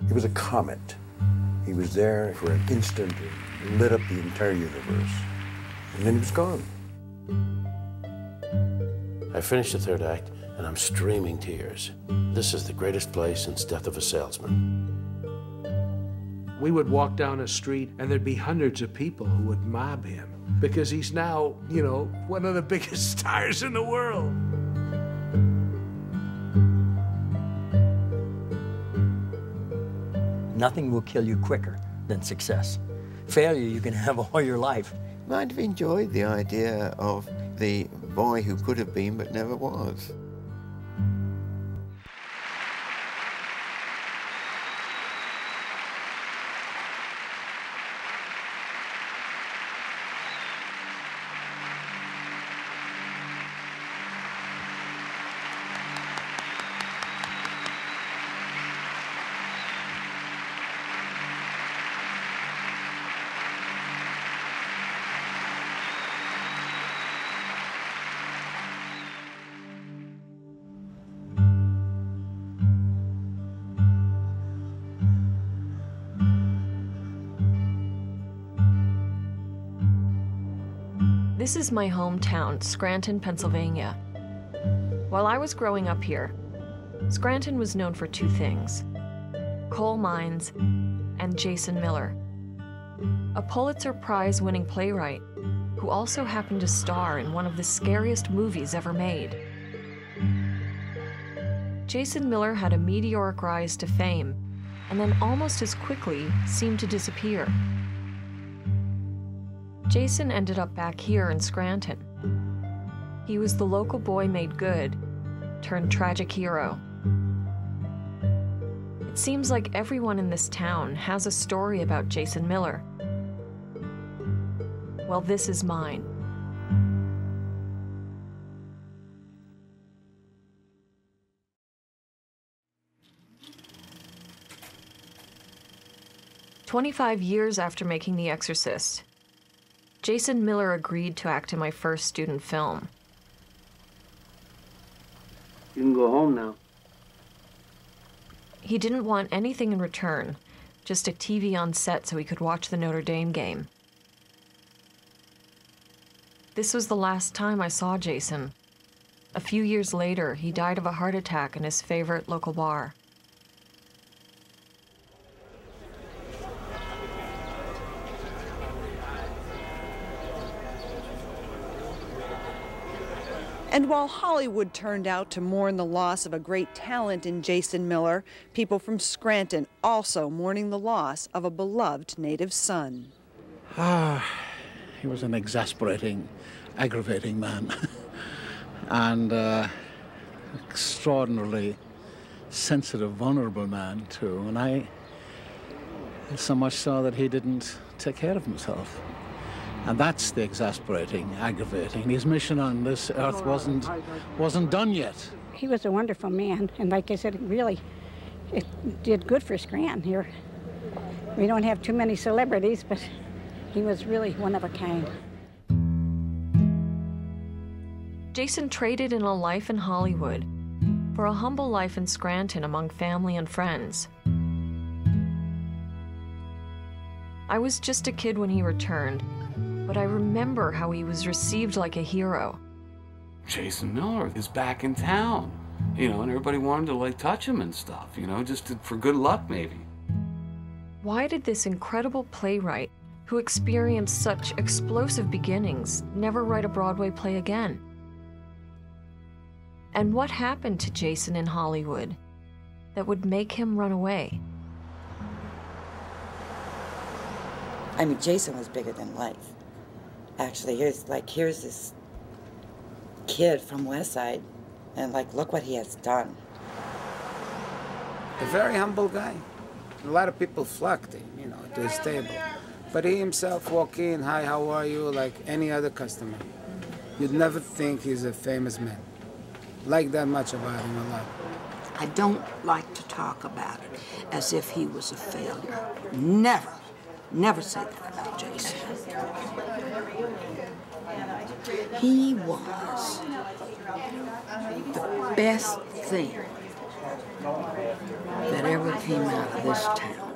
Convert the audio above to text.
He was a comet. He was there for an instant, and lit up the entire universe. And then he was gone. I finished the third act, and I'm streaming tears. This is the greatest play since Death of a Salesman. We would walk down a street, and there'd be hundreds of people who would mob him because he's now, you know, one of the biggest stars in the world. Nothing will kill you quicker than success. Failure you can have all your life. Might have enjoyed the idea of the boy who could have been but never was. This is my hometown, Scranton, Pennsylvania. While I was growing up here, Scranton was known for two things: coal mines and Jason Miller, a Pulitzer Prize-winning playwright who also happened to star in one of the scariest movies ever made. Jason Miller had a meteoric rise to fame, and then almost as quickly seemed to disappear. Jason ended up back here in Scranton. He was the local boy made good, turned tragic hero. It seems like everyone in this town has a story about Jason Miller. Well, this is mine. "25 years after making The Exorcist, Jason Miller agreed to act in my first student film. You can go home now. He didn't want anything in return, just a TV on set so he could watch the Notre Dame game. This was the last time I saw Jason. A few years later, he died of a heart attack in his favorite local bar. And while Hollywood turned out to mourn the loss of a great talent in Jason Miller, people from Scranton also mourning the loss of a beloved native son. He was an exasperating, aggravating man. And extraordinarily sensitive, vulnerable man, too. And so much so that he didn't take care of himself. And that's the exasperating, aggravating. His mission on this earth wasn't done yet. He was a wonderful man, and like I said, it did good for Scranton here. We don't have too many celebrities, but he was really one of a kind. Jason traded in a life in Hollywood for a humble life in Scranton among family and friends. I was just a kid when he returned, but I remember how he was received like a hero. Jason Miller is back in town, you know, and everybody wanted to, like, touch him and stuff, you know, just for good luck, maybe. Why did this incredible playwright, who experienced such explosive beginnings, never write a Broadway play again? And what happened to Jason in Hollywood that would make him run away? I mean, Jason was bigger than life. Actually, here's this kid from West Side, and look what he has done. A very humble guy. A lot of people flocked him, you know, to his table. But he himself walked in, hi, how are you, like any other customer. You'd never think he's a famous man. Like that much about him a lot. I don't like to talk about it as if he was a failure. Never say that about Jason. He was the best thing that ever came out of this town